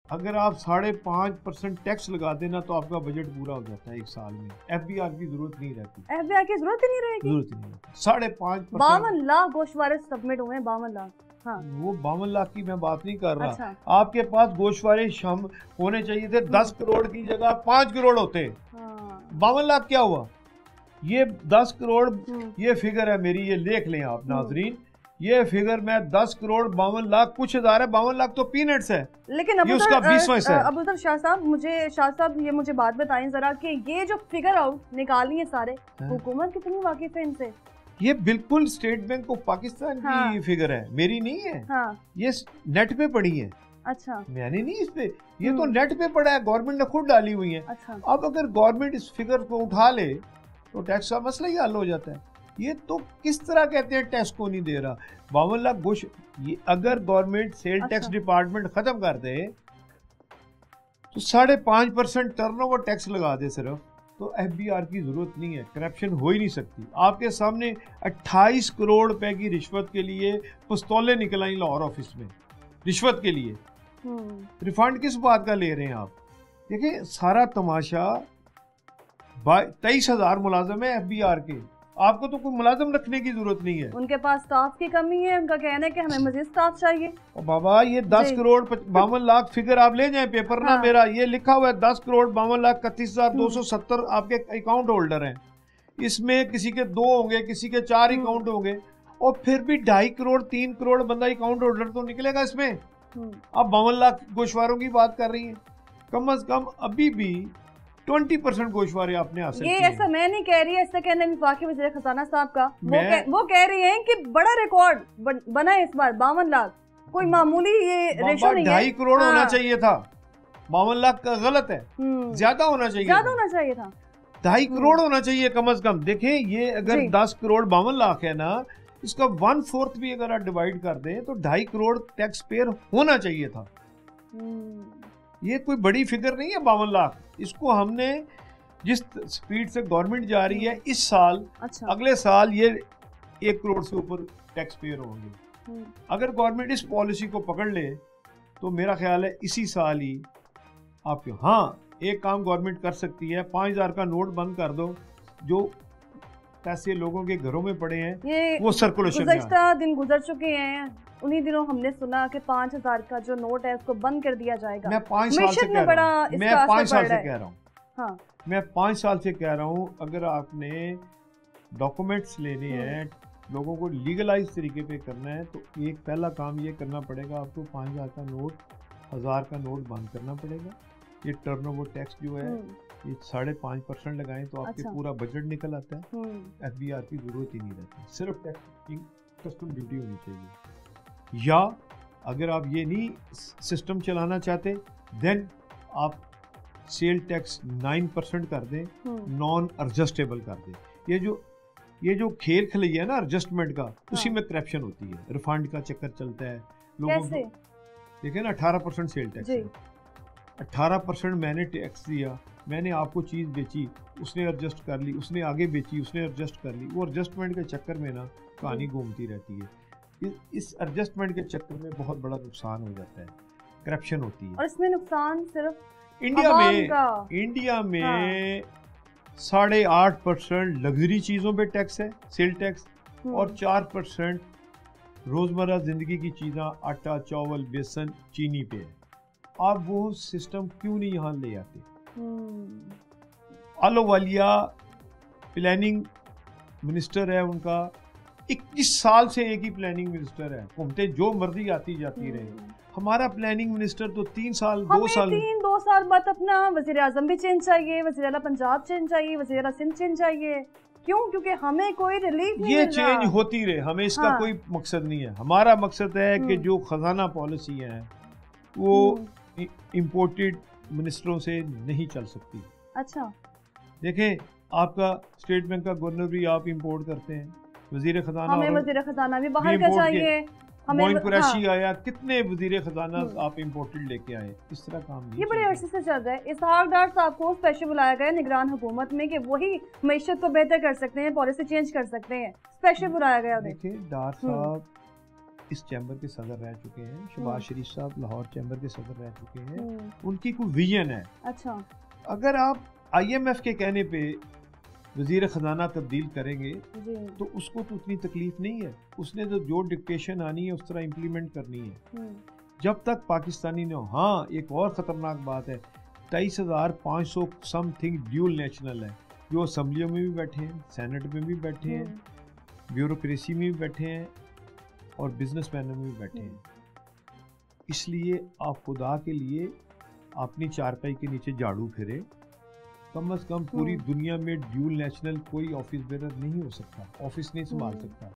अगर आप 5.5% टैक्स लगा देना तो आपका बजट पूरा हो जाता है एक साल में। FBR की जरूरत नहीं रहती। FBR की जरूरत ही नहीं रहेगी। जरूरत नहीं रहती। 5.5%। 52 लाख गोश्तवारे सबमिट हुए हैं, 52 लाख। हाँ। वो 52 लाख की मैं बात नहीं कर रहा। अच्छा। आपके पास गोश्तवारे शम होने चाहिए थे 10 करोड़ की जगह 5 करोड़ होते। 52 लाख क्या हुआ? ये 10 करोड़ ये फिगर है मेरी, ये देख लें आप नाजरीन। ये फिगर मैं 10 करोड़ 52 लाख कुछ हजार है। 52 लाख तो पीनट्स है। लेकिन ये उसका 20वां हिस्सा है। अबूजर शाह साहब ये मुझे बात बताएं जरा कि ये जो फिगर आउट निकाली है सारे, हुकूमत कितनी वाकिफ है इनसे? ये बिल्कुल स्टेट बैंक ऑफ पाकिस्तान की फिगर है, मेरी नहीं है। ये नेट पे पड़ी है। अच्छा। मैंने नहीं इस पे, ये तो नेट पे पड़ा है, गवर्नमेंट ने खुद डाली हुई है। अच्छा। अब अगर गवर्नमेंट इस फिगर को उठा ले तो टैक्स का मसला ही हल हो जाता है। ये तो किस तरह कहते हैं टैक्स को नहीं दे रहा? 52 लाख घुस, ये अगर गवर्नमेंट सेल टैक्स डिपार्टमेंट खत्म कर दे तो 5.5% टर्नओवर टैक्स लगा दे सिर्फ, तो FBR की जरूरत नहीं है। करप्शन हो ही नहीं सकती। आपके सामने 28 करोड़ रुपए की रिश्वत के लिए पिस्तौलें निकल आई लाहौर ऑफिस में, रिश्वत के लिए। रिफंड किस बात का ले रहे हैं आप? देखिए सारा तमाशा 23,000 मुलाजम है FBR के। आपको तो कोई मुलाजम रखने की जरूरत नहीं है। उनके पास स्टाफ की कमी है, उनका कहना है कि हमें मजीद स्टाफ चाहिए। और बाबा ये 10 करोड़ 52 लाख फिगर आप ले जाएं पेपर ना मेरा, ये लिखा हुआ है 10 करोड़ 52 लाख 31,270 आपके अकाउंट होल्डर हैं। इसमें किसी के 2 होंगे, किसी के 4 अकाउंट होंगे, और फिर भी 2.5 करोड़ 3 करोड़ बंदा अकाउंट होल्डर तो निकलेगा इसमें। अब 52 लाख गोशवारों की बात कर रही है। कम अज कम अभी भी 20% गोशवारे आपने हासिल किए। ये ऐसा मैं नहीं कह रही है, ऐसा कहना वफाकी वज़ीर खजाना साहब का। वो कह रही हैं कि बड़ा रिकॉर्ड बना है इस बार 52 लाख, कोई मामूली ये रेशो नहीं है। 2.5 करोड़ होना चाहिए था, 52 लाख का गलत है, ज्यादा होना चाहिए था। 2.5 करोड़ होना चाहिए कम अज कम। देखें ये अगर 10 करोड़ 52 लाख है ना, इसका 1/4 भी अगर आप डिवाइड कर दें तो 2.5 करोड़ टैक्स पेयर होना चाहिए था। ये कोई बड़ी फिगर नहीं है 52 लाख। इसको हमने जिस स्पीड से गवर्नमेंट जा रही है इस साल, अगले साल ये 1 करोड़ से ऊपर टैक्स पेयर होंगे। अगर गवर्नमेंट इस पॉलिसी को पकड़ ले तो मेरा ख्याल है इसी साल ही आपके, हाँ एक काम गवर्नमेंट कर सकती है, 5,000 का नोट बंद कर दो, जो पैसे लोगों के घरों में पड़े हैं वो सर्कुलेशन में। गुज़श्ता दिन गुजर चुके हैं, उन्हीं दिनों हमने सुना कि 5,000 का जो नोट है उसको बंद कर दिया जाएगा। मैं 5 साल से कह रहा हूँ, मैं 5 साल से कह रहा हूँ, हाँ मैं 5 साल से कह रहा हूँ। अगर आपने डॉक्यूमेंट्स लेने हैं, लोगों को लीगलाइज तरीके पे करना है, तो एक पहला काम ये करना पड़ेगा आपको, 5,000 का नोट 1,000 का नोट बंद करना पड़ेगा। ये टर्नओवर टैक्स जो है ये 5.5% लगाएं तो आपके पूरा बजट निकल आता है। FBR की जरूरत ही नहीं रहती, सिर्फ टैक्स कस्टम ड्यूटी होनी चाहिए। या अगर आप ये नहीं सिस्टम चलाना चाहते देन आप सेल टैक्स 9% कर दें, नॉन एडजस्टेबल कर दें। ये जो खेल खिलैया है ना एडजस्टमेंट का, उसी में करप्शन होती है, रिफंड का चक्कर चलता है लोगों को। देखिए ना 18% सेल टैक्स है, 18% मैंने टैक्स दिया, मैंने आपको चीज़ बेची, उसने एडजस्ट कर ली, उसने आगे बेची, उसने एडजस्ट कर ली। वो एडजस्टमेंट के चक्कर में ना कहानी घूमती रहती है। इस एडजस्टमेंट के चक्कर में बहुत बड़ा नुकसान हो जाता है, करप्शन होती है। और इसमें नुकसान सिर्फ इंडिया में 8.5% लग्जरी चीज़ों पे टैक्स है, सेल टैक्स, और 4% रोज़मर्रा ज़िंदगी की चीज़ें, आटा चावल बेसन चीनी पे है। आप वो सिस्टम क्यों नहीं यहाँ ले आते? आलोवालिया प्लानिंग मिनिस्टर है उनका, 21 साल से एक ही प्लानिंग मिनिस्टर है, घूमते जो मर्जी आती जाती रहे। हमारा प्लानिंग मिनिस्टर तो 3 साल 2 साल बाद अपना वज़ीर आज़म भी चेंज चाहिए, वज़ीर आला पंजाब चेंज चाहिए, वज़ीर आला सिंध चेंज चाहिए। क्यों? क्योंकि हमें कोई रिलीफ नहीं ये चेंज होती रहे, हमें इसका कोई मकसद नहीं है। हमारा मकसद है कि जो खजाना पॉलिसी है वो इम्पोर्टेड मिनिस्टरों से नहीं चल सकती। अच्छा देखें, आपका स्टेट बैंक का गवर्नर भी आप इंपोर्ट करते हैं, वजीर खजाना, हमें वजीर खजाना भी बाहर का चाहिए। मोइन कुरैशी आया, कितने वजीर खजाना आप इंपोर्टेड लेके आए। इस तरह काम नहीं, ये बड़े अरसे से चल रहा है। इसहाक डार साहब को स्पेशल बुलाया गया निगरान हुकूमत में कि वही मईशत को बेहतर कर सकते हैं, पॉलिसी चेंज कर सकते हैं, स्पेशल बुलाया गया। देखिए डार साहब इस चैम्बर के सदर रह चुके हैं, शहबाज शरीफ साहब लाहौर चैम्बर के सदर रह चुके हैं, उनकी कोई विजन है। अच्छा, अगर आप IMF के कहने पे वजीर खजाना तब्दील करेंगे तो उसको तो उतनी तकलीफ नहीं है, उसने तो जो डिक्टेशन आनी है उस तरह इम्प्लीमेंट करनी है जब तक पाकिस्तानी ने। हाँ, एक और ख़तरनाक बात है, 23,500 समथिंग ड्यूल नेशनल है जो असम्बलियों में भी बैठे हैं, सेनेट में भी बैठे हैं, ब्यूरोक्रेसी में भी बैठे हैं और बिजनेसमैनों में भी बैठे हैं। इसलिए आप खुदा के लिए अपनी चारपाई के नीचे झाड़ू फिरे, कम से कम पूरी दुनिया में ड्यूल नेशनल कोई ऑफिस बेरर नहीं हो सकता, ऑफिस नहीं संभाल सकता।